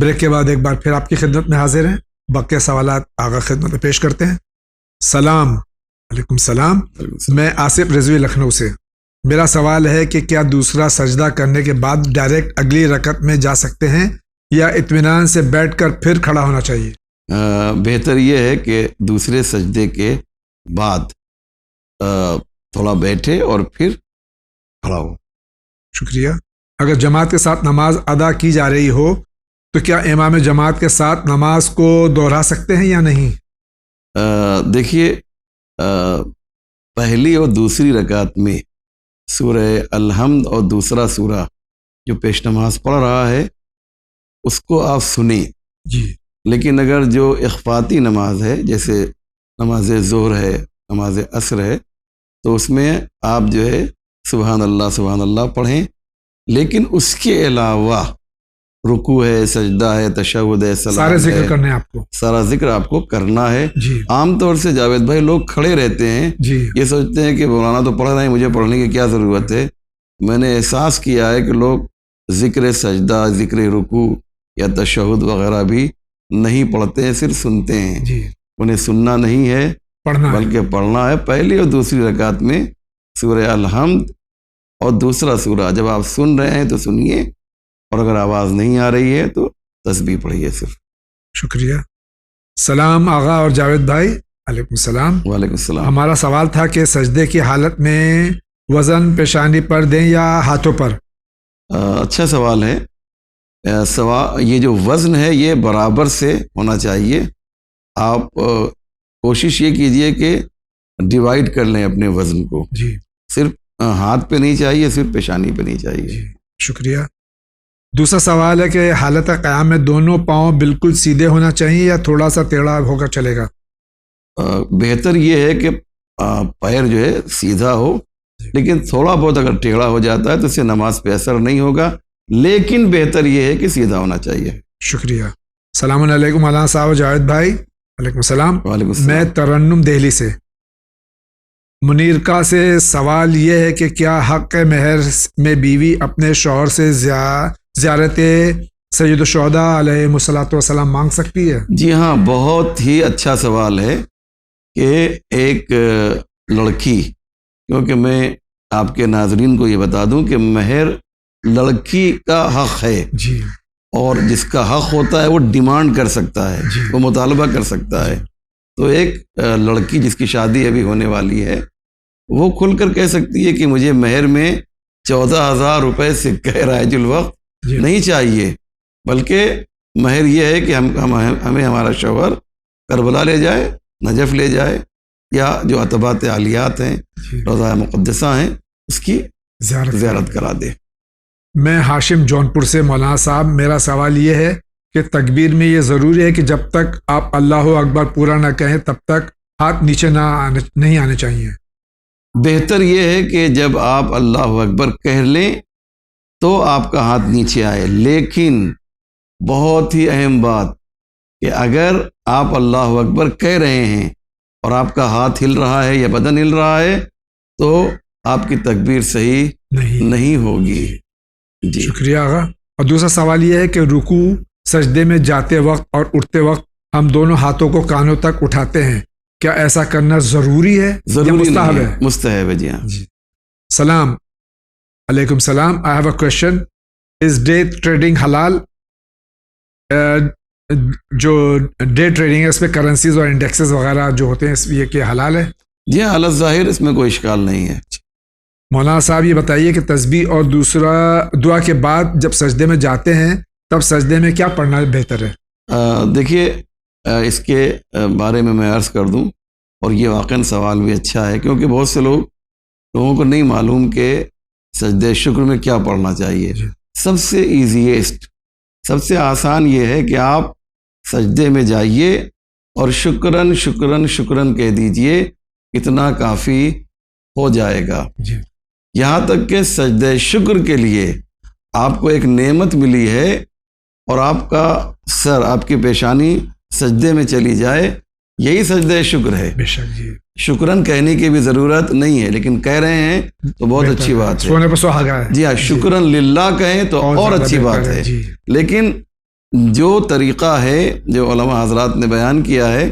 Break کے بعد ایک بار پھر آپ کی خدمت میں حاضر ہیں، باقی سوالات آگا خدمت میں پیش کرتے ہیں۔ سلام علیکم۔ السلام، میں آصف رضوی لکھنؤ سے۔ میرا سوال ہے کہ کیا دوسرا سجدہ کرنے کے بعد ڈائریکٹ اگلی رکعت میں جا سکتے ہیں یا اطمینان سے بیٹھ کر پھر کھڑا ہونا چاہیے؟ بہتر یہ ہے کہ دوسرے سجدے کے بعد تھوڑا بیٹھے اور پھر کھڑا ہو۔ شکریہ۔ اگر جماعت کے ساتھ نماز ادا کی جا رہی ہو تو کیا امام جماعت کے ساتھ نماز کو دوہرا سکتے ہیں یا نہیں؟ دیکھیے، پہلی اور دوسری رکعت میں سورہ الحمد اور دوسرا سورہ جو پیش نماز پڑھ رہا ہے اس کو آپ سنیں جی، لیکن اگر جو اخفاتی نماز ہے جیسے نماز ظہر ہے، نماز عصر ہے، تو اس میں آپ جو ہے سبحان اللہ پڑھیں، لیکن اس کے علاوہ رکوع ہے، سجدہ ہے، تشہد ہے، سلام سارے ذکر ہے، کرنے ہیں آپ کو؟ سارا ذکر آپ کو کرنا ہے۔ جی عام طور سے جاوید بھائی لوگ کھڑے رہتے ہیں، جی یہ سوچتے ہیں کہ مولانا تو پڑھ رہے ہیں، مجھے پڑھنے کی کیا ضرورت ہے۔ میں نے احساس کیا ہے کہ لوگ ذکر سجدہ، ذکر رکوع یا تشہد وغیرہ بھی نہیں پڑھتے ہیں، صرف سنتے ہیں۔ جی، انہیں سننا نہیں ہے پڑھنا ہے۔ بلکہ پڑھنا ہے۔ پہلی اور دوسری رکعت میں سورہ الحمد اور دوسرا سورہ جب آپ سن رہے ہیں تو سنیے، اور اگر آواز نہیں آ رہی ہے تو تسبیح پڑھیے صرف۔ شکریہ۔ سلام آغا اور جاوید بھائی۔ علیکم السلام۔ وعلیکم السلام۔ ہمارا سوال تھا کہ سجدے کی حالت میں وزن پیشانی پر دیں یا ہاتھوں پر؟ اچھا سوال ہے۔ یہ جو وزن ہے یہ برابر سے ہونا چاہیے۔ آپ کوشش یہ کیجئے کہ ڈیوائیڈ کر لیں اپنے وزن کو، جی صرف ہاتھ پہ نہیں چاہیے، صرف پیشانی پہ نہیں چاہیے۔ جی، شکریہ۔ دوسرا سوال ہے کہ حالت قیام میں دونوں پاؤں بالکل سیدھے ہونا چاہیے یا تھوڑا سا ٹیڑھا ہو کر چلے گا؟ بہتر یہ ہے کہ پیر جو ہے سیدھا ہو، لیکن تھوڑا بہت اگر ٹیڑھا ہو جاتا ہے تو اس سے نماز پہ اثر نہیں ہوگا، لیکن بہتر یہ ہے کہ سیدھا ہونا چاہیے۔ شکریہ۔ السلام علیکم مولانا صاحب جاوید بھائی۔ علیکم السلام۔ وعلیکم السلام۔ میں ترنم دہلی سے۔ منیرکا سے سوال یہ ہے کہ کیا حق مہر میں بیوی اپنے شوہر سے زیارت سید الشہداء علیہ الصلوۃ والسلام مانگ سکتی ہے؟ جی ہاں، بہت ہی اچھا سوال ہے کہ ایک لڑکی، کیونکہ میں آپ کے ناظرین کو یہ بتا دوں کہ مہر لڑکی کا حق ہے، جی، اور جس کا حق ہوتا ہے وہ ڈیمانڈ کر سکتا ہے، جی، وہ مطالبہ کر سکتا ہے۔ تو ایک لڑکی جس کی شادی ابھی ہونے والی ہے وہ کھل کر کہہ سکتی ہے کہ مجھے مہر میں 14,000 روپے سکہ رائج الوقت جی، نہیں چاہیے، بلکہ مہر یہ ہے کہ ہمیں ہمارا شوہر کربلا لے جائے، نجف لے جائے، یا جو عتبات عالیات ہیں، جی، روضہ مقدسہ ہیں، اس کی زیارت کرا دے۔ میں ہاشم جونپور سے۔ مولانا صاحب میرا سوال یہ ہے کہ تکبیر میں یہ ضروری ہے کہ جب تک آپ اللہ اکبر پورا نہ کہیں تب تک ہاتھ نیچے نہیں آنے چاہیے؟ بہتر یہ ہے کہ جب آپ اللہ اکبر کہہ لیں تو آپ کا ہاتھ نیچے آئے، لیکن بہت ہی اہم بات کہ اگر آپ اللہ اکبر کہہ رہے ہیں اور آپ کا ہاتھ ہل رہا ہے یا بدن ہل رہا ہے تو آپ کی تکبیر صحیح نہیں ہوگی۔ جی، شکریہ آغا۔ اور دوسرا سوال یہ ہے کہ رکوع سجدے میں جاتے وقت اور اٹھتے وقت ہم دونوں ہاتھوں کو کانوں تک اٹھاتے ہیں، کیا ایسا کرنا ضروری ہے یا مستحب ہے؟ مستحب ہے، جی ہاں۔ سلام علیکم۔ السلام۔ I have a question. Is day trading حلال؟ جو ڈے ٹریڈنگ ہے اس میں کرنسیز اور انڈیکسز وغیرہ جو ہوتے ہیں یہ کہ حلال ہے؟ جی ہاں، علی ظاہر اس میں کوئی اشکال نہیں ہے۔ مولانا صاحب یہ بتائیے کہ تسبیح اور دوسرا دعا کے بعد جب سجدے میں جاتے ہیں تب سجدے میں کیا پڑھنا بہتر ہے؟ دیکھیے، اس کے بارے میں عرض کر دوں، اور یہ واقعاً سوال بھی اچھا ہے کیونکہ بہت سے لوگوں کو نہیں معلوم کہ سجدہ شکر میں کیا پڑھنا چاہیے۔ سب سے ایزیسٹ، سب سے آسان یہ ہے کہ آپ سجدے میں جائیے اور شکراً شکراً شکراً کہہ دیجئے، اتنا کافی ہو جائے گا۔ یہاں تک کہ سجدہ شکر کے لیے آپ کو ایک نعمت ملی ہے اور آپ کا سر، آپ کی پیشانی سجدے میں چلی جائے، یہی سجدہ شکر ہے۔ بے شک جی، شکراً کہنے کی بھی ضرورت نہیں ہے، لیکن کہہ رہے ہیں تو بہت اچھی بات ہے۔ سونے پر سہاگا ہے۔ جی ہاں، شکراً للہ کہیں تو اور اچھی بات ہے، لیکن جو طریقہ ہے جو علماء حضرات نے بیان کیا ہے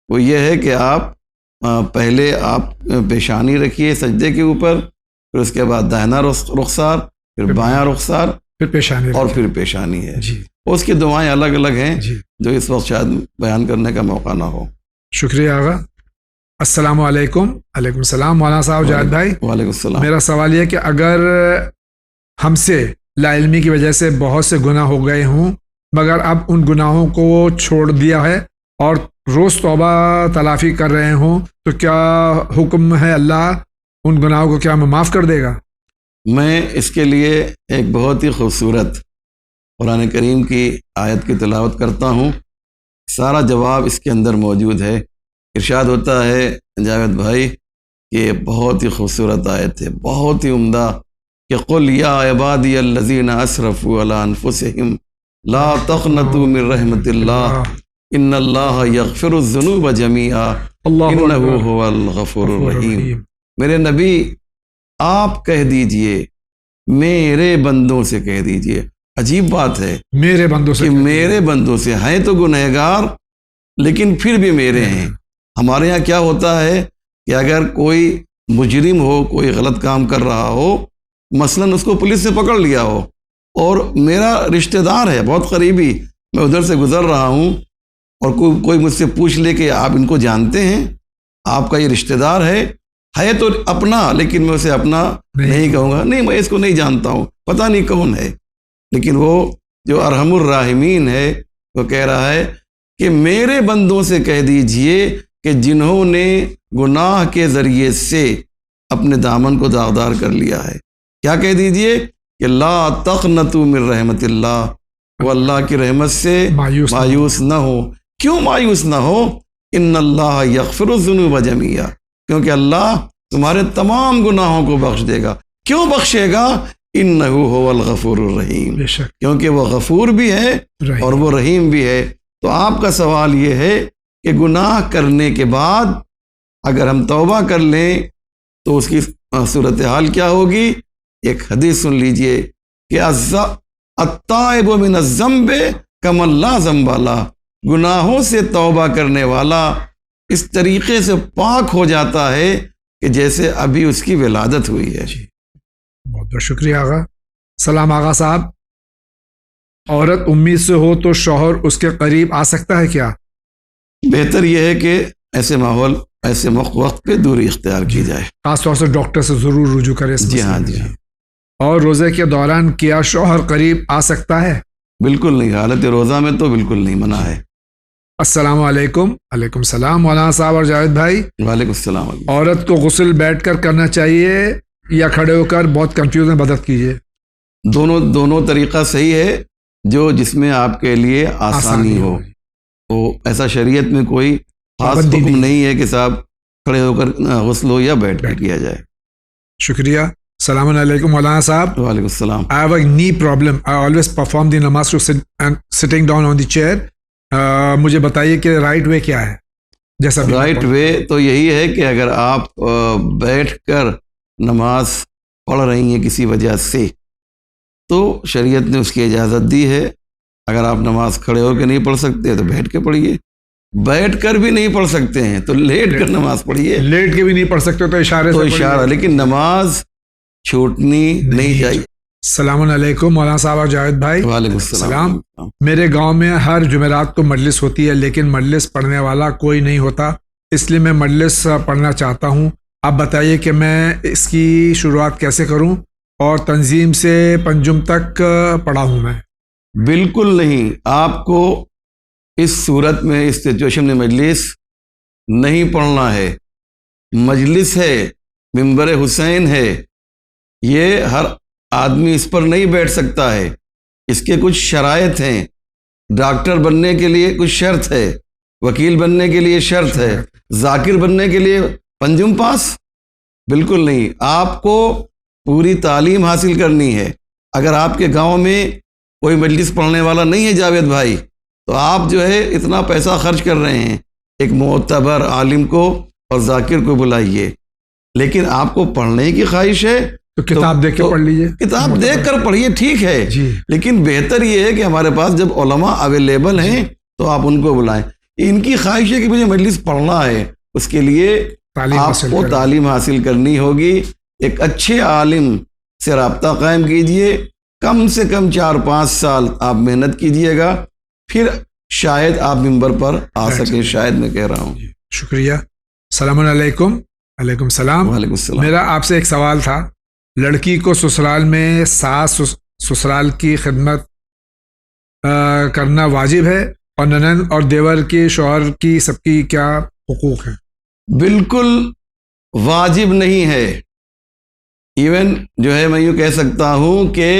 وہ یہ ہے کہ آپ پہلے آپ پیشانی رکھیے سجدے کے اوپر، پھر اس کے بعد داہنا رخسار، پھر بایاں رخسار، پھر پیشانی اور پھر پیشانی ہے. جی اس کی دعائیں الگ الگ ہیں جی. جو اس وقت شاید بیان کرنے کا موقع نہ ہو. شکریہ آغا. السلام علیکم. علیکم السلام مولانا صاحب جاوید بھائی. وعلیکم السلام. میرا سوال یہ کہ اگر ہم سے لا علمی کی وجہ سے بہت سے گناہ ہو گئے ہوں مگر اب ان گناہوں کو چھوڑ دیا ہے اور روز توبہ تلافی کر رہے ہوں تو کیا حکم ہے اللہ ان گناہوں کو کیا معاف کر دے گا؟ میں اس کے لیے ایک بہت ہی خوبصورت قرآن کریم کی آیت کی تلاوت کرتا ہوں. سارا جواب اس کے اندر موجود ہے. ارشاد ہوتا ہے جاوید بھائی کہ بہت ہی خوبصورت آیت ہے، بہت ہی عمدہ، کہ قل یا عبادی الذین اسرفوا علی انفسہم لا تقنطوا من رحمت اللہ ان اللہ یغفر الذنوب جمیعا انہ هو الغفور الرحیم. میرے نبی آپ کہہ دیجئے، میرے بندوں سے کہہ دیجئے. عجیب بات ہے میرے بندوں سے کہ میرے بندوں سے ہیں تو گنہگار لیکن پھر بھی میرے ہیں. ہمارے یہاں کیا ہوتا ہے کہ اگر کوئی مجرم ہو، کوئی غلط کام کر رہا ہو، مثلاً اس کو پولیس نے پکڑ لیا ہو اور میرا رشتہ دار ہے بہت قریبی، میں ادھر سے گزر رہا ہوں اور کوئی مجھ سے پوچھ لے کہ آپ ان کو جانتے ہیں، آپ کا یہ رشتہ دار ہے تو اپنا، لیکن میں اسے اپنا نہیں کہوں گا، نہیں میں اس کو نہیں جانتا ہوں، پتہ نہیں کون ہے. لیکن وہ جو ارحم الراحمین ہے وہ کہہ رہا ہے کہ میرے بندوں سے کہہ دیجئے کہ جنہوں نے گناہ کے ذریعے سے اپنے دامن کو داغدار کر لیا ہے، کیا کہہ دیجئے کہ لا تقنطوا من رحمت اللہ، وہ اللہ کی رحمت سے مایوس نہ ہو. کیوں مایوس نہ ہو؟ ان اللہ یغفر الذنوب جمیعا، کیونکہ اللہ تمہارے تمام گناہوں کو بخش دے گا. کیوں بخشے گا؟ انہ هو الغفور الرحیم، کیونکہ وہ غفور بھی ہے اور وہ رحیم بھی ہے. تو آپ کا سوال یہ ہے کہ گناہ کرنے کے بعد اگر ہم توبہ کر لیں تو اس کی صورتحال کیا ہوگی؟ ایک حدیث سن لیجئے کہ التائب من الذنب کمن لا ذنب لہ، گناہوں سے توبہ کرنے والا اس طریقے سے پاک ہو جاتا ہے کہ جیسے ابھی اس کی ولادت ہوئی ہے. بہت بہت شکریہ آغا. سلام آغا صاحب. عورت امید سے ہو تو شوہر اس کے قریب آ سکتا ہے کیا؟ بہتر یہ ہے کہ ایسے ماحول، ایسے وقت پہ دوری اختیار کی جائے. خاص طور سے ڈاکٹر سے ضرور رجوع کرے. جی ہاں جی ہاں. اور روزے کے دوران کیا شوہر قریب آ سکتا ہے؟ بالکل نہیں، حالت روزہ میں تو بالکل نہیں، منع ہے. السلام علیکم. علیکم السلام مولانا صاحب اور جاوید بھائی. وعلیکم السلام. عورت کو غسل بیٹھ کر کرنا چاہیے یا کھڑے ہو کر؟ بہت کنفیوژن مدد کیجیے. دونوں طریقہ صحیح ہے، جو جس میں آپ کے لیے آسانی ہو. تو ایسا شریعت میں کوئی خاص حکم نہیں ہے کہ صاحب کھڑے ہو کر غسل ہو یا بیٹھ کر کیا جائے. شکریہ. السلام علیکم مولانا صاحب. وعلیکم السلام. I have a knee problem. I always perform the namaz to sitting down on the chair. مجھے بتائیے کہ رائٹ وے کیا ہے؟ جیسا رائٹ وے تو یہی ہے کہ اگر آپ بیٹھ کر نماز پڑھ رہی ہیں کسی وجہ سے تو شریعت نے اس کی اجازت دی ہے. اگر آپ نماز کھڑے ہو کے نہیں پڑھ سکتے تو بیٹھ کے پڑھیے، بیٹھ کر بھی نہیں پڑھ سکتے ہیں تو لیٹ کر نماز پڑھیے. لیٹ کے بھی نہیں پڑھ سکتے تو اشارے تو اشارہ، لیکن نماز چھوٹنی نہیں چاہیے. السلام علیکم مولانا صاحب اور جاوید بھائی. وعلیکم السلام. میرے گاؤں میں ہر جمعرات کو مجلس ہوتی ہے لیکن مجلس پڑھنے والا کوئی نہیں ہوتا، اس لیے میں مجلس پڑھنا چاہتا ہوں. آپ بتائیے کہ میں اس کی شروعات کیسے کروں اور تنظیم سے پنجم تک پڑھا ہوں میں. بالکل نہیں، آپ کو اس صورت میں، اس سچویشن میں مجلس نہیں پڑھنا ہے. مجلس ہے، منبر حسین ہے، یہ ہر آدمی اس پر نہیں بیٹھ سکتا ہے. اس کے کچھ شرائط ہیں. ڈاکٹر بننے کے لیے کچھ شرط ہے، وکیل بننے کے لیے شرط ہے، ذاکر بننے کے لیے پنجم پاس بالکل نہیں. آپ کو پوری تعلیم حاصل کرنی ہے. اگر آپ کے گاؤں میں کوئی مجلس پڑھنے والا نہیں ہے جاوید بھائی تو آپ جو ہے اتنا پیسہ خرچ کر رہے ہیں، ایک معتبر عالم کو اور ذاکر کو بلائیے. لیکن آپ کو پڑھنے کی خواہش ہے تو کتاب دیکھ کے پڑھ لیجئے، کتاب دیکھ کر پڑھیے، ٹھیک ہے، لیکن بہتر یہ ہے کہ ہمارے پاس جب علماء اویلیبل ہیں تو آپ ان کو بلائیں. ان کی خواہش ہے کہ مجھے مجلس پڑھنا ہے، اس کے لیے آپ کو تعلیم حاصل کرنی ہوگی. ایک اچھے عالم سے رابطہ قائم کیجئے، کم سے کم 4-5 سال آپ محنت کیجئے گا، پھر شاید آپ ممبر پر آ سکیں، شاید میں کہہ رہا ہوں. شکریہ. السلام علیکم. وعلیکم السلام. وعلیکم السلام. میرا آپ سے ایک سوال تھا، لڑکی کو سسرال میں ساس سسرال کی خدمت کرنا واجب ہے، اور ننند اور دیور کے شوہر کی سب کی کیا حقوق ہیں؟ بالکل واجب نہیں ہے. ایون جو ہے میں یوں کہہ سکتا ہوں کہ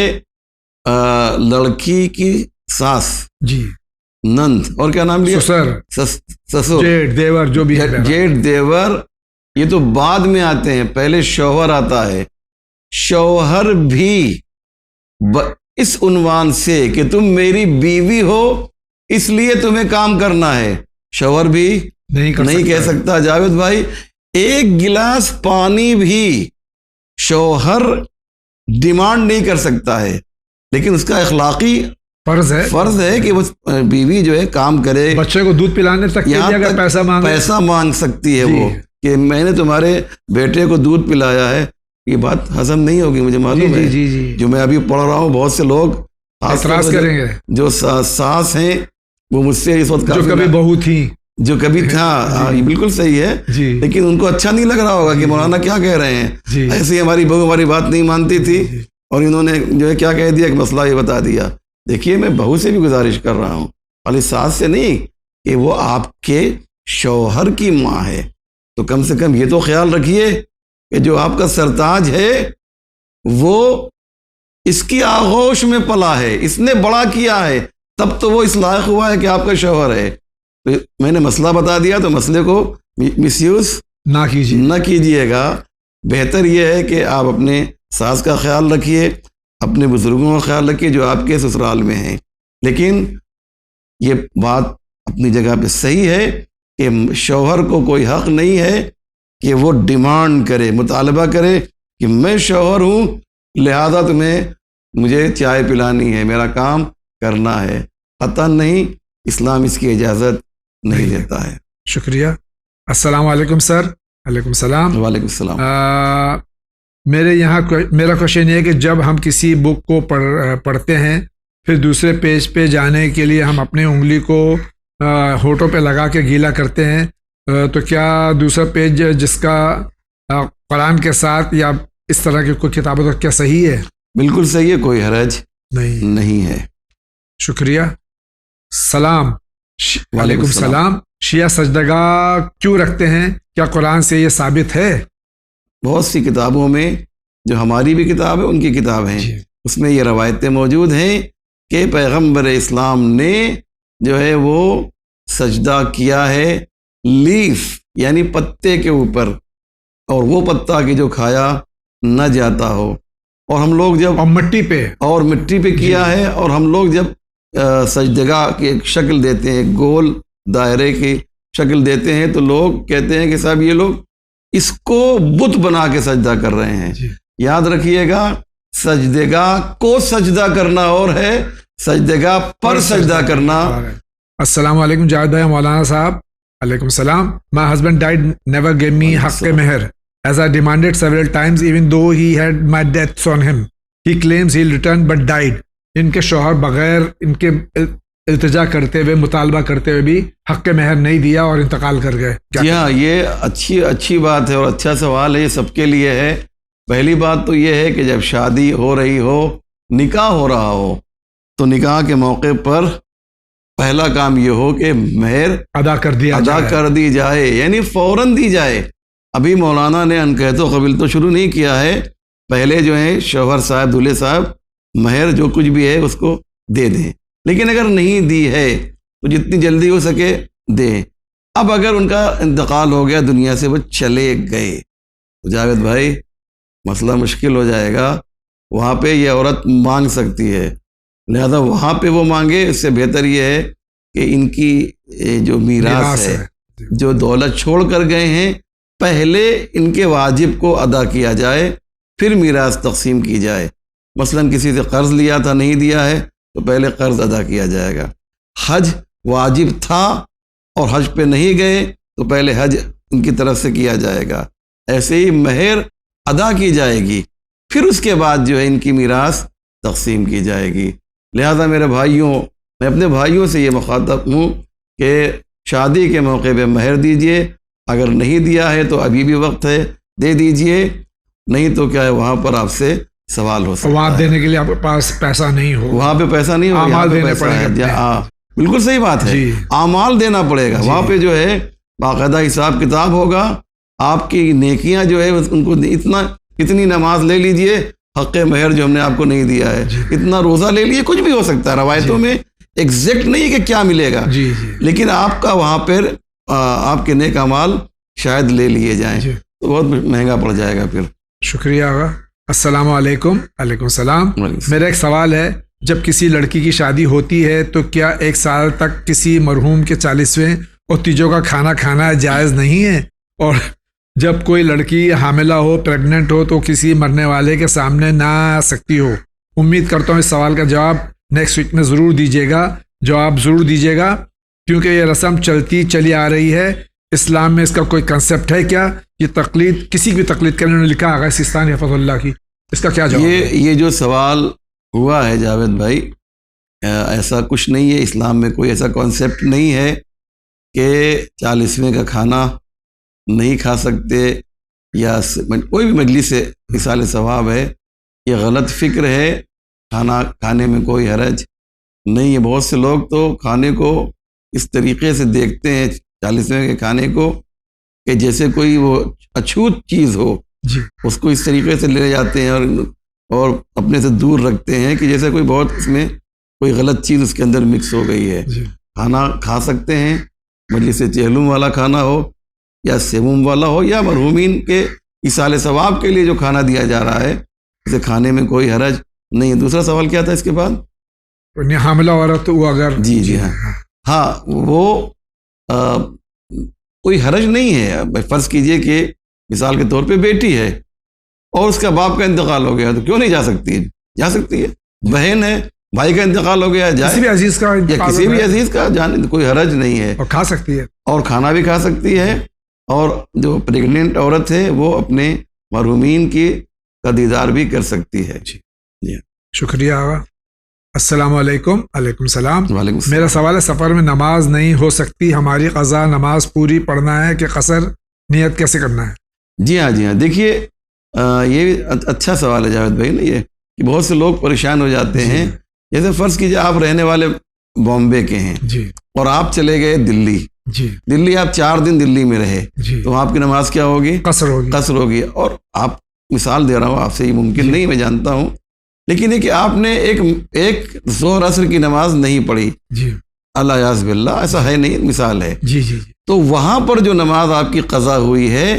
لڑکی کی ساس، جی، نند اور کیا نام لیا، سسر، جیٹ، دیور، جو بھی ہے، جیٹ، دیور، یہ تو بعد میں آتے ہیں، پہلے شوہر آتا ہے. شوہر بھی اس عنوان سے کہ تم میری بیوی ہو اس لیے تمہیں کام کرنا ہے، شوہر بھی نہیں کہہ سکتا. جاوید بھائی، ایک گلاس پانی بھی شوہر ڈیمانڈ نہیں کر سکتا ہے، لیکن اس کا اخلاقی فرض ہے کہ وہ بیوی جو ہے کام کرے. بچے کو دودھ پلانے تک اگر پیسہ مانگ سکتی ہے وہ کہ میں نے تمہارے بیٹے کو دودھ پلایا ہے. یہ بات ہضم نہیں ہوگی، مجھے معلوم ہے. جو میں ابھی پڑھ رہا ہوں، بہت سے لوگ اعتراض کریں گے. جو ساس ہیں وہ مجھ سے اس وقت جو کبھی بہو تھی، جو کبھی تھا، یہ بالکل صحیح ہے، لیکن ان کو اچھا نہیں لگ رہا ہوگا کہ مولانا کیا کہہ رہے ہیں. ایسی ہماری بہو ہماری بات نہیں مانتی تھی اور انہوں نے جو ہے کیا کہہ دیا کہ مسئلہ یہ بتا دیا. دیکھیے، میں بہو سے بھی گزارش کر رہا ہوں، خالی ساس سے نہیں، کہ وہ آپ کے شوہر کی ماں ہے، تو کم سے کم یہ تو خیال رکھیے کہ جو آپ کا سرتاج ہے وہ اس کی آغوش میں پلا ہے، اس نے بڑا کیا ہے، تب تو وہ اس لائق ہوا ہے کہ آپ کا شوہر ہے. تو میں نے مسئلہ بتا دیا، تو مسئلے کو مس یوز نہ کیجیے گا. بہتر یہ ہے کہ آپ اپنے ساس کا خیال رکھیے، اپنے بزرگوں کا خیال رکھیے جو آپ کے سسرال میں ہیں. لیکن یہ بات اپنی جگہ پہ صحیح ہے کہ شوہر کو کوئی حق نہیں ہے کہ وہ ڈیمانڈ کرے، مطالبہ کرے کہ میں شوہر ہوں لہذا مجھے چائے پلانی ہے، میرا کام کرنا ہے. قطعاً نہیں، اسلام اس کی اجازت نہیں دیتا ہے. شکریہ. السلام علیکم سر. وعلیکم السلام. وعلیکم السلام. میرا کوشچن یہ ہے کہ جب ہم کسی بک کو پڑھتے ہیں، پھر دوسرے پیج پہ جانے کے لیے ہم اپنی انگلی کو ہونٹوں پہ لگا کے گیلا کرتے ہیں، تو کیا دوسرا پیج جس کا قرآن کے ساتھ یا اس طرح کی کوئی کتابوں کیا صحیح ہے؟ بالکل صحیح ہے، کوئی حرج نہیں ہے. شکریہ. سلام. وعلیکم السلام. شیعہ سجدگاہ کیوں رکھتے ہیں؟ کیا قرآن سے یہ ثابت ہے؟ بہت سی کتابوں میں، جو ہماری بھی کتاب ہے ان کی کتاب ہیں، اس میں یہ روایتیں موجود ہیں کہ پیغمبر اسلام نے جو ہے وہ سجدہ کیا ہے لیف یعنی پتے کے اوپر، اور وہ پتا کہ جو کھایا نہ جاتا ہو. اور ہم لوگ جب مٹی پہ کیا ہے، اور ہم لوگ جب سجدگاہ کی ایک شکل دیتے ہیں، گول دائرے کی شکل دیتے ہیں، تو لوگ کہتے ہیں کہ صاحب یہ لوگ اس کو بت بنا کے سجدہ کر رہے ہیں. یاد رکھیے گا، سجدگاہ کو سجدہ کرنا اور ہے، سجدگاہ پر سجدہ کرنا. السلام علیکم جاوید بھائی. مولانا صاحب. علیکم السلام. My husband died, never gave me حق مہر as I demanded several times even though he had my debts on him. He claims he'll return but died. ان کے شوہر بغیر ان کے التجا کرتے ہوئے، مطالبہ کرتے ہوئے بھی حق مہر نہیں دیا اور انتقال کر گئے. جی ہاں، یہ اچھی بات ہے اور اچھا سوال ہے، یہ سب کے لیے ہے. پہلی بات تو یہ ہے کہ جب شادی ہو رہی ہو، نکاح ہو رہا ہو، تو نکاح کے موقع پر پہلا کام یہ ہو کہ مہر ادا کر دی جائے، یعنی فوراً دی جائے. ابھی مولانا نے انکہت و قبل تو شروع نہیں کیا ہے، پہلے جو ہے شوہر صاحب، دولہے صاحب مہر جو کچھ بھی ہے اس کو دے دیں. لیکن اگر نہیں دی ہے تو جتنی جلدی ہو سکے دیں. اب اگر ان کا انتقال ہو گیا، دنیا سے وہ چلے گئے، تو جاوید بھائی مسئلہ مشکل ہو جائے گا. وہاں پہ یہ عورت مانگ سکتی ہے، لہذا وہاں پہ وہ مانگے. اس سے بہتر یہ ہے کہ ان کی جو میراث ہے، جو دولت چھوڑ کر گئے ہیں، پہلے ان کے واجب کو ادا کیا جائے، پھر میراث تقسیم کی جائے. مثلاً کسی سے قرض لیا تھا, نہیں دیا ہے, تو پہلے قرض ادا کیا جائے گا. حج واجب تھا اور حج پہ نہیں گئے تو پہلے حج ان کی طرف سے کیا جائے گا. ایسے ہی مہر ادا کی جائے گی, پھر اس کے بعد جو ہے ان کی میراث تقسیم کی جائے گی. لہذا میرے بھائیوں, میں اپنے بھائیوں سے یہ مخاطب ہوں کہ شادی کے موقع پہ مہر دیجئے. اگر نہیں دیا ہے تو ابھی بھی وقت ہے, دے دیجئے. نہیں تو کیا ہے, وہاں پر آپ سے سوال ہو سکتا ہے. وہاں دینے کے لیے آپ کے پاس پیسہ نہیں ہو, وہاں پہ پیسہ نہیں ہوگا, اعمال دینے پڑیں گے. بالکل صحیح بات ہے, جی. اعمال دینا پڑے گا. وہاں پہ جو ہے باقاعدہ حساب کتاب ہوگا. آپ کی نیکیاں جو ہے ان کو اتنی نماز لے لیجئے, حق مہر جو ہم نے آپ کو نہیں دیا ہے, اتنا روزہ لے لیجئے. کچھ بھی ہو سکتا ہے, روایتوں میں ایگزیکٹ نہیں ہے کہ کیا ملے گا, لیکن آپ کا وہاں پر آپ کے نیک اعمال شاید لے لیے جائیں, تو بہت مہنگا پڑ جائے گا پھر. شکریہ آغا. السلام علیکم. وعلیکم السلام. میرا ایک سوال ہے, جب کسی لڑکی کی شادی ہوتی ہے تو کیا 1 سال تک کسی مرحوم کے 40ویں اور تیجوں کا کھانا کھانا جائز نہیں ہے؟ اور جب کوئی لڑکی حاملہ ہو, پریگننٹ ہو, تو کسی مرنے والے کے سامنے نہ آ سکتی ہو؟ امید کرتا ہوں اس سوال کا جواب نیکسٹ ویک میں ضرور دیجیے گا. جواب ضرور دیجیے گا, کیونکہ یہ رسم چلی آ رہی ہے. اسلام میں اس کا کوئی کنسپٹ ہے کیا؟ یہ تقلید, کسی کی تقلید کرنے نے لکھا آغا سیستانی حفظ اللہ کی, اس کا کیا جواب ہے؟ یہ جو سوال ہوا ہے جاوید بھائی, ایسا کچھ نہیں ہے. اسلام میں کوئی ایسا کانسیپٹ نہیں ہے کہ 40ویں کا کھانا نہیں کھا سکتے, یا کوئی بھی مجلس مثال ثواب ہے. یہ غلط فکر ہے. کھانا کھانے میں کوئی حرج نہیں ہے. بہت سے لوگ تو کھانے کو اس طریقے سے دیکھتے ہیں 40ویں کے کھانے کو کہ جیسے کوئی وہ اچھوت چیز ہو, اس کو اس طریقے سے لے جاتے ہیں اور اپنے سے دور رکھتے ہیں کہ جیسے کوئی بہت اس میں کوئی غلط چیز اس کے اندر مکس ہو گئی ہے. کھانا کھا سکتے ہیں, مجلس چہلم والا کھانا ہو یا سیموم والا ہو, یا مرحومین کے ایصال ثواب کے لیے جو کھانا دیا جا رہا ہے, اسے کھانے میں کوئی حرج نہیں ہے. دوسرا سوال کیا تھا اس کے بعد؟ حاملہ عورت وہ اگر جی ہاں وہ کوئی حرج نہیں ہے. فرض کیجئے کہ مثال کے طور پہ بیٹی ہے اور اس کا باپ کا انتقال ہو گیا, تو کیوں نہیں جا سکتی ہے؟ جا سکتی ہے. بہن ہے, بھائی کا انتقال ہو گیا, کسی بھی عزیز کا, یا کسی بھی عزیز کا جانے کوئی حرج نہیں ہے, اور کھا سکتی ہے, اور کھانا بھی کھا سکتی ہے. اور جو پریگننٹ عورت ہے وہ اپنے مرحومین کا دیدار بھی کر سکتی ہے. جی شکریہ آغا. السلام علیکم. وعلیکم السلام. میرا سوال ہے, سفر میں نماز نہیں ہو سکتی, ہماری قضا نماز پوری پڑھنا ہے کہ قصر نیت کیسے کرنا ہے؟ جی ہاں دیکھیے یہ اچھا سوال ہے جاوید بھائی. یہ کہ بہت سے لوگ پریشان ہو جاتے ہیں. جیسے فرض کیجیے آپ رہنے والے بامبے کے ہیں, اور آپ چلے گئے دلی. دلی آپ 4 دن دلی میں رہے, تو آپ کی نماز کیا ہوگی؟ قصر ہوگی. اور آپ مثال دے رہا ہوں, آپ سے یہ ممکن نہیں, میں جانتا ہوں, لیکن یہ کہ آپ نے ایک ظہر عصر کی نماز نہیں پڑھی, اللہ یعز باللہ, ایسا ہے نہیں, مثال ہے. تو وہاں پر جو نماز آپ کی قضا ہوئی ہے,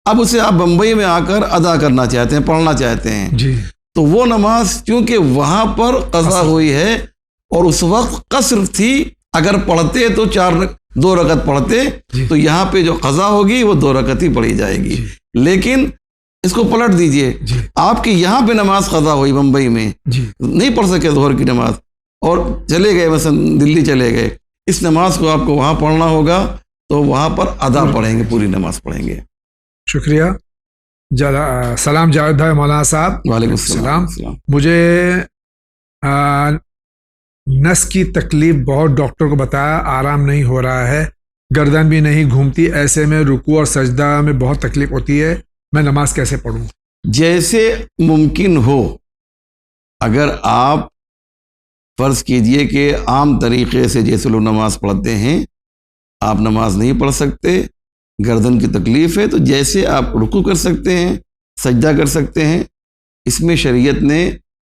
اب اسے آپ بمبئی میں آ کر ادا کرنا چاہتے ہیں, پڑھنا چاہتے ہیں, تو وہ نماز چونکہ وہاں پر قضا ہوئی ہے اور اس وقت قصر تھی, اگر پڑھتے تو 2 رکعت پڑھتے, تو یہاں پہ جو قضا ہوگی وہ 2 رکعت ہی پڑھی جائے گی. لیکن اس کو پلٹ دیجئے, آپ کی یہاں پہ نماز قضا ہوئی بمبئی میں, نہیں پڑھ سکے ظہر کی نماز, اور چلے گئے مثلا دلی چلے گئے, اس نماز کو آپ کو وہاں پڑھنا ہوگا, تو وہاں پر ادا پڑھیں گے, پوری نماز پڑھیں گے. شکریہ. سلام جاوید بھائی مولانا صاحب. وعلیکم السلام. مجھے نس کی تکلیف بہت, ڈاکٹر کو بتایا, آرام نہیں ہو رہا ہے, گردن بھی نہیں گھومتی, ایسے میں رکوع اور سجدہ میں بہت تکلیف ہوتی ہے, میں نماز کیسے پڑھوں؟ جیسے ممکن ہو. اگر آپ فرض کیجئے کہ عام طریقے سے جیسے لوگ نماز پڑھتے ہیں, آپ نماز نہیں پڑھ سکتے, گردن کی تکلیف ہے, تو جیسے آپ رکوع کر سکتے ہیں, سجدہ کر سکتے ہیں, اس میں شریعت نے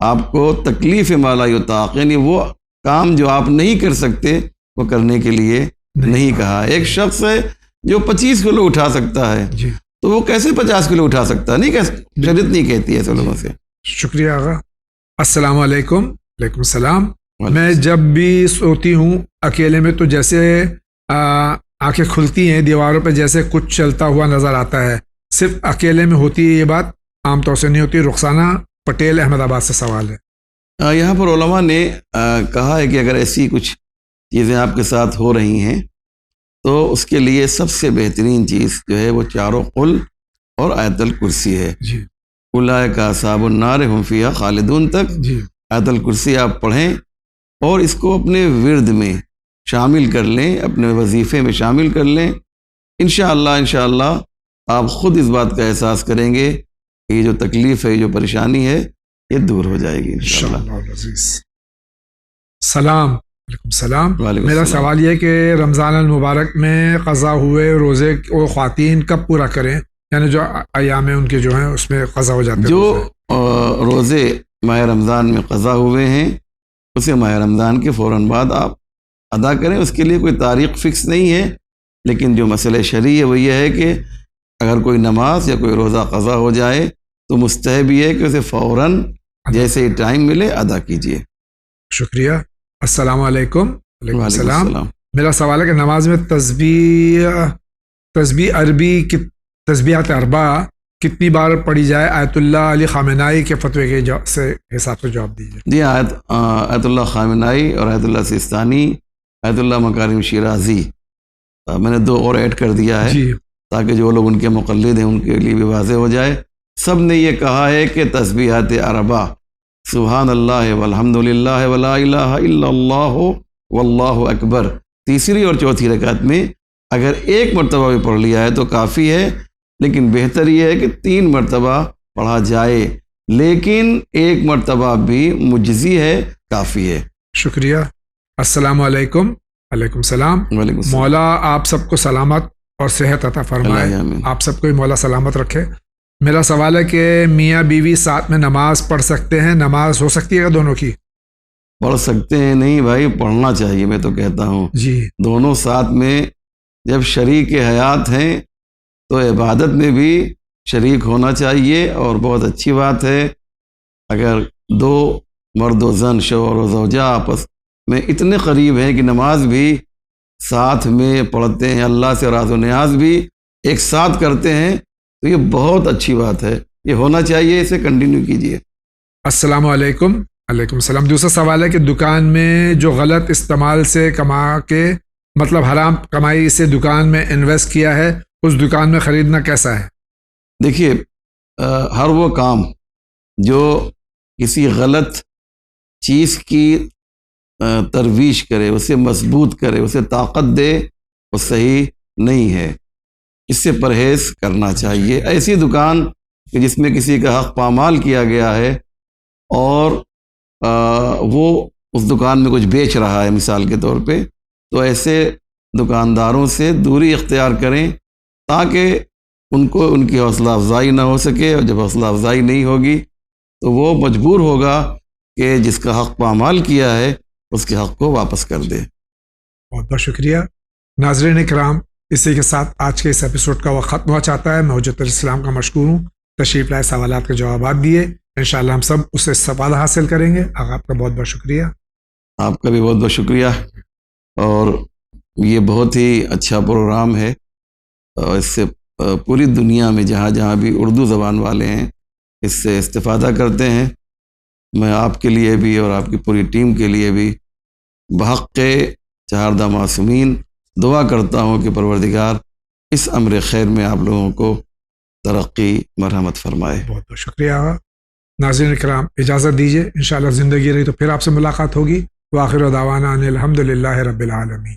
آپ کو تکلیف ما لا یطاق, یعنی وہ کام جو آپ نہیں کر سکتے وہ کرنے کے لیے نہیں کہا. ایک شخص ہے جو 25 کلو اٹھا سکتا ہے, تو وہ کیسے 50 کلو اٹھا سکتا ہے؟ نہیں, شریعت نہیں کہتی ہے ایسے لوگوں سے. شکریہ آغا. السلام علیکم. وعلیکم السلام. میں جب بھی سوتی ہوں اکیلے میں, تو جیسے آنکھیں کھلتی ہیں, دیواروں پہ جیسے کچھ چلتا ہوا نظر آتا ہے, صرف اکیلے میں ہوتی ہے یہ بات, عام طور سے نہیں ہوتی. رخسانہ پٹیل احمد آباد سے سوال ہے. یہاں پر علماء نے کہا ہے کہ اگر ایسی کچھ چیزیں آپ کے ساتھ ہو رہی ہیں تو اس کے لیے سب سے بہترین چیز جو ہے وہ چاروں قل اور آیت الکرسی ہے. جی اولئک اصحاب النار هم فیہا خالدون تک جی آیت الکرسی آپ پڑھیں اور اس کو اپنے ورد میں شامل کر لیں، اپنے وظیفے میں شامل کر لیں. انشاءاللہ آپ خود اس بات کا احساس کریں گے کہ یہ جو تکلیف ہے، یہ جو پریشانی ہے، یہ دور ہو جائے گی انشاءاللہ. انشاءاللہ العزیز. سلام. وعلیکم السلام. وعلیکم میرا السلام. سوال یہ کہ رمضان المبارک میں قضا ہوئے روزے وہ خواتین کب پورا کریں؟ یعنی جو ایام ان کے جو ہیں اس میں قضا ہو جاتے ہیں. جو روزے ماہ رمضان میں قضا ہوئے ہیں اسے ماہ رمضان کے فوراً بعد آپ ادا کریں. اس کے لیے کوئی تاریخ فکس نہیں ہے، لیکن جو مسئلہ شرعی ہے وہ یہ ہے کہ اگر کوئی نماز یا کوئی روزہ قضا ہو جائے تو مستحب یہ ہے کہ اسے فوراً جیسے ہی ٹائم ملے ادا کیجیے. شکریہ. السلام علیکم. وعلیکم وعلیکم السلام. السلام. میرا سوال ہے کہ نماز میں تسبیح عربی تسبیحات اربع کتنی بار پڑھی جائے؟ آیت اللہ علی خامنائی کے فتوے کے سے حساب سے جواب دیجیے. جی آیت اللہ خامنائی اور آیت اللہ سستانی، آیت اللہ مکارم شیرازی، میں نے 2 اور ایڈ کر دیا ہے جی تاکہ جو لوگ ان کے مقلد ہیں ان کے لیے بھی واضح ہو جائے. سب نے یہ کہا ہے کہ تسبیحات اربع سبحان اللہ والحمد للہ ولا الہ الا اللہ واللہ اکبر تیسری اور چوتھی رکعت میں اگر 1 مرتبہ بھی پڑھ لیا ہے تو کافی ہے، لیکن بہتر یہ ہے کہ 3 مرتبہ پڑھا جائے، لیکن 1 مرتبہ بھی مجزی ہے، کافی ہے. شکریہ. السلام علیکم. وعلیکم السلام. وعلیکم السلام. مولا آپ سب کو سلامت اور صحت عطا فرمائے. اللہ آمین. آپ سب کو ہی مولا سلامت رکھے. میرا سوال ہے کہ میاں بیوی ساتھ میں نماز پڑھ سکتے ہیں؟ نماز ہو سکتی ہے دونوں کی؟ پڑھ سکتے ہیں نہیں بھائی، پڑھنا چاہیے. میں تو کہتا ہوں جی دونوں ساتھ میں جب شریک حیات ہیں تو عبادت میں بھی شریک ہونا چاہیے، اور بہت اچھی بات ہے اگر 2 مرد و زن، شوہر و زوجہ آپس میں اتنے قریب ہیں کہ نماز بھی ساتھ میں پڑھتے ہیں، اللہ سے راز و نیاز بھی ایک ساتھ کرتے ہیں، تو یہ بہت اچھی بات ہے، یہ ہونا چاہیے، اسے کنٹینیو کیجیے. السلام علیکم. وعلیکم السلام. دوسرا سوال ہے کہ دکان میں جو غلط استعمال سے کما کے مطلب حرام کمائی سے دکان میں انویسٹ کیا ہے، اس دکان میں خریدنا کیسا ہے؟ دیکھیے ہر وہ کام جو کسی غلط چیز کی ترویج کرے، اسے مضبوط کرے، اسے طاقت دے، وہ صحیح نہیں ہے، اس سے پرہیز کرنا چاہیے. ایسی دکان کہ جس میں کسی کا حق پامال کیا گیا ہے اور وہ اس دکان میں کچھ بیچ رہا ہے مثال کے طور پہ، تو ایسے دکانداروں سے دوری اختیار کریں تاکہ ان کو ان کی حوصلہ افزائی نہ ہو سکے، اور جب حوصلہ افزائی نہیں ہوگی تو وہ مجبور ہوگا کہ جس کا حق پامال کیا ہے اس کے حق کو واپس کر دے. بہت بہت شکریہ. ناظرین کرام، اسی کے ساتھ آج کے اس ایپیسوڈ کا وقت ختم ہوا چاہتا ہے. میں حجت الاسلام کا مشکور ہوں، تشریف لائے، سوالات کے جوابات دیے. انشاءاللہ ہم سب اس سے استفادہ حاصل کریں گے. آپ کا بہت بہت شکریہ. آپ کا بھی بہت بہت شکریہ. اور یہ بہت ہی اچھا پروگرام ہے، اور اس سے پوری دنیا میں جہاں جہاں بھی اردو زبان والے ہیں اس سے استفادہ کرتے ہیں. میں آپ کے لیے بھی اور آپ کی پوری ٹیم کے لیے بھی بحق چہاردہ معصومین دعا کرتا ہوں کہ پروردگار اس امر خیر میں آپ لوگوں کو ترقی مرحمت فرمائے. بہت بہت شکریہ. ناظرین کرام اجازت دیجیے، انشاءاللہ زندگی رہی تو پھر آپ سے ملاقات ہوگی. وآخر دعوانا ان الحمد للہ رب العالمین.